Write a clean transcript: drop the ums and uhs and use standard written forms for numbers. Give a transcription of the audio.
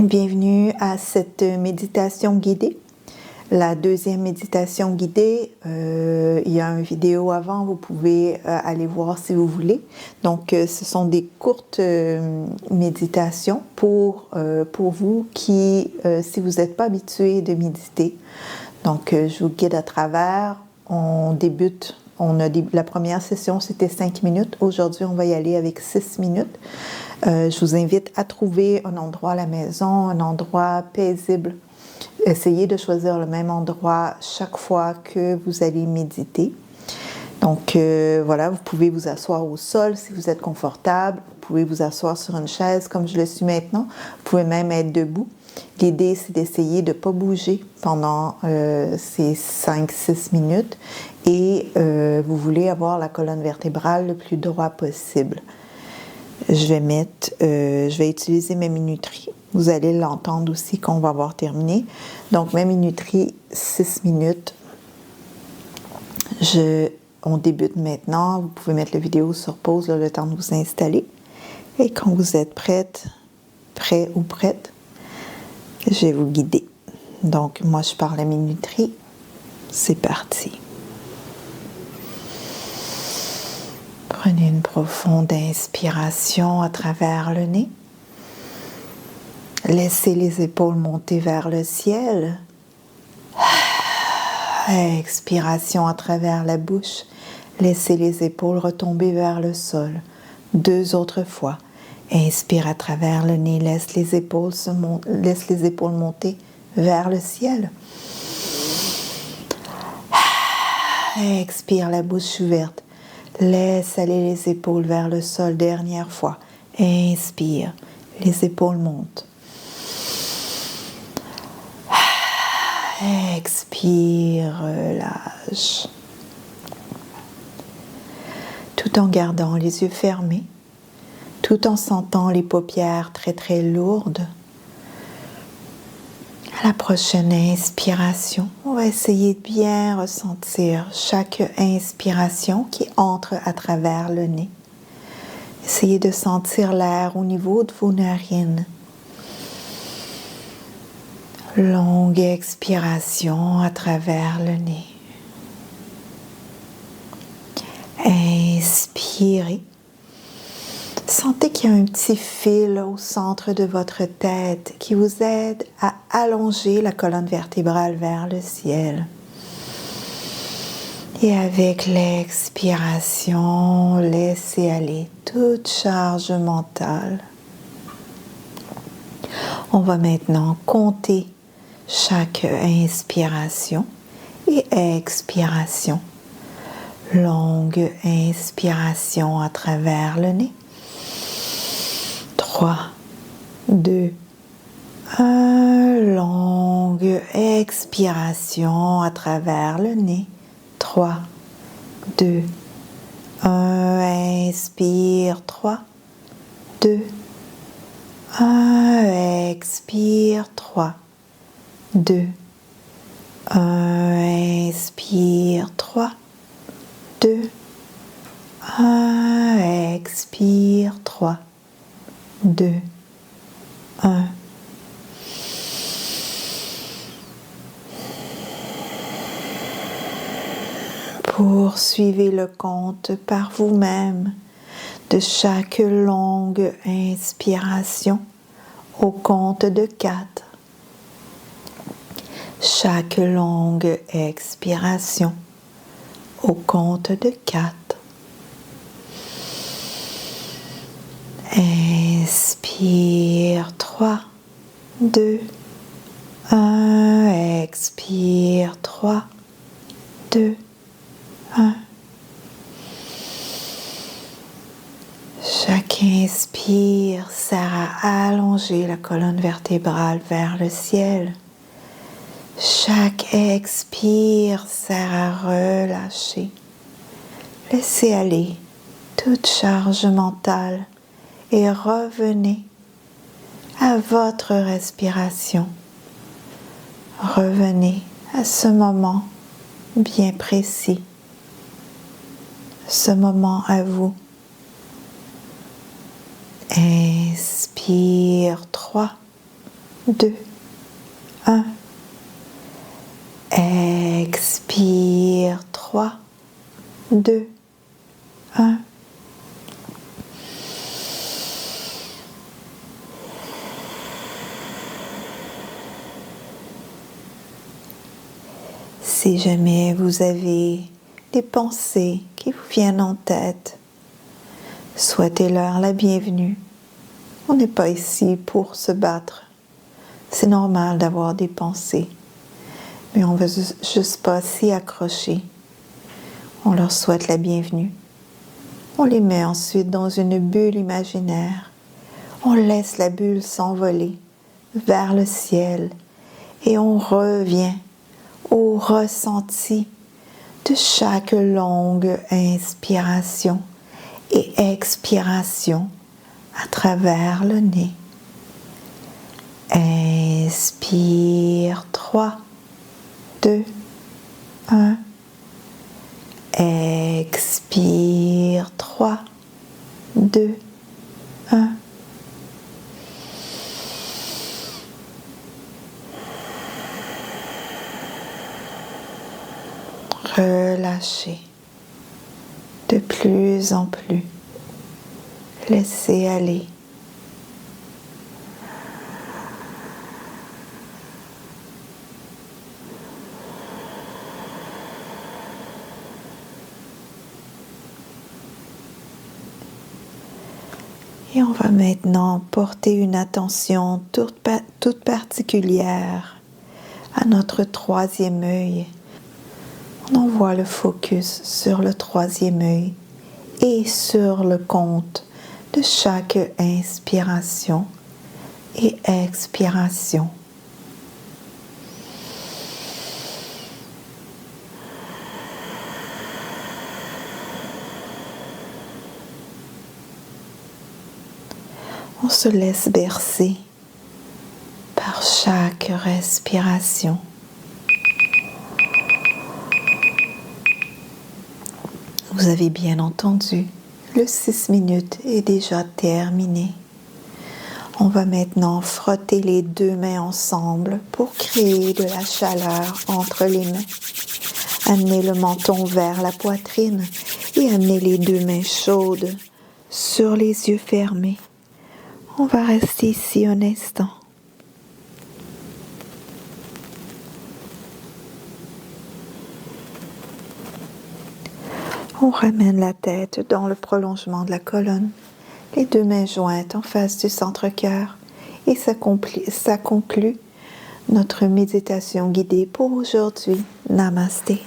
Bienvenue à cette méditation guidée. La deuxième méditation guidée, il y a une vidéo avant, vous pouvez aller voir si vous voulez. Donc, ce sont des courtes méditations pour vous qui, si vous n'êtes pas habitué de méditer. Donc, je vous guide à travers. On débute. La première session, c'était 5 minutes. Aujourd'hui, on va y aller avec 6 minutes. Je vous invite à trouver un endroit à la maison, un endroit paisible. Essayez de choisir le même endroit chaque fois que vous allez méditer. Donc voilà, vous pouvez vous asseoir au sol si vous êtes confortable. Vous pouvez vous asseoir sur une chaise comme je le suis maintenant. Vous pouvez même être debout. L'idée, c'est d'essayer de ne pas bouger pendant ces 5-6 minutes et vous voulez avoir la colonne vertébrale le plus droit possible. Je vais utiliser ma minuterie. Vous allez l'entendre aussi quand on va avoir terminé. Donc, ma minuterie, 6 minutes. On débute maintenant. Vous pouvez mettre la vidéo sur pause le temps de vous installer. Et quand vous êtes prêt ou prête, je vais vous guider. Donc, moi, je pars la minuterie. C'est parti. Prenez une profonde inspiration à travers le nez. Laissez les épaules monter vers le ciel. Expiration à travers la bouche. Laissez les épaules retomber vers le sol. 2 autres fois. Inspire à travers le nez. Laisse les épaules monter vers le ciel. Expire la bouche ouverte. Laisse aller les épaules vers le sol. Dernière fois. Inspire. Les épaules montent. Expire, relâche. Tout en gardant les yeux fermés, tout en sentant les paupières très très lourdes. À la prochaine inspiration, on va essayer de bien ressentir chaque inspiration qui entre à travers le nez. Essayez de sentir l'air au niveau de vos narines. Longue expiration à travers le nez. Inspirez. Sentez qu'il y a un petit fil au centre de votre tête qui vous aide à allonger la colonne vertébrale vers le ciel. Et avec l'expiration, laissez aller toute charge mentale. On va maintenant compter chaque inspiration et expiration. Longue inspiration à travers le nez. 3, 2, 1. Longue expiration à travers le nez. 3, 2, 1. Inspire. 3, 2, 1. Expire. 3, 2, 1. Inspire. 3, 2, 1. Expire. 3, 2, 1. Poursuivez le compte par vous-même de chaque longue inspiration au compte de 4. Chaque longue expiration au compte de 4. Inspire. 3, 2, 1. Expire. 3, 2, 1. Chaque inspire sert à allonger la colonne vertébrale vers le ciel. Chaque expire sert à relâcher. Laissez aller toute charge mentale et revenez à votre respiration. Revenez à ce moment bien précis, ce moment à vous. Inspire 3, 2, 1. Expire, 3, 2, 1. Si jamais vous avez des pensées qui vous viennent en tête, souhaitez-leur la bienvenue. On n'est pas ici pour se battre. C'est normal d'avoir des pensées, mais on ne veut juste pas s'y accrocher. On leur souhaite la bienvenue. On les met ensuite dans une bulle imaginaire. On laisse la bulle s'envoler vers le ciel et on revient au ressenti de chaque longue inspiration et expiration à travers le nez. Inspire, 3, 2, 1. Expire, 3, 2, 1. Relâchez de plus en plus. Laissez aller. Et on va maintenant porter une attention toute particulière à notre troisième œil. On envoie le focus sur le troisième œil et sur le compte de chaque inspiration et expiration. On se laisse bercer par chaque respiration. Vous avez bien entendu, le 6 minutes est déjà terminé. On va maintenant frotter les deux mains ensemble pour créer de la chaleur entre les mains. Amenez le menton vers la poitrine et amenez les deux mains chaudes sur les yeux fermés. On va rester ici un instant. On ramène la tête dans le prolongement de la colonne, les deux mains jointes en face du centre-cœur et ça conclut notre méditation guidée pour aujourd'hui. Namasté.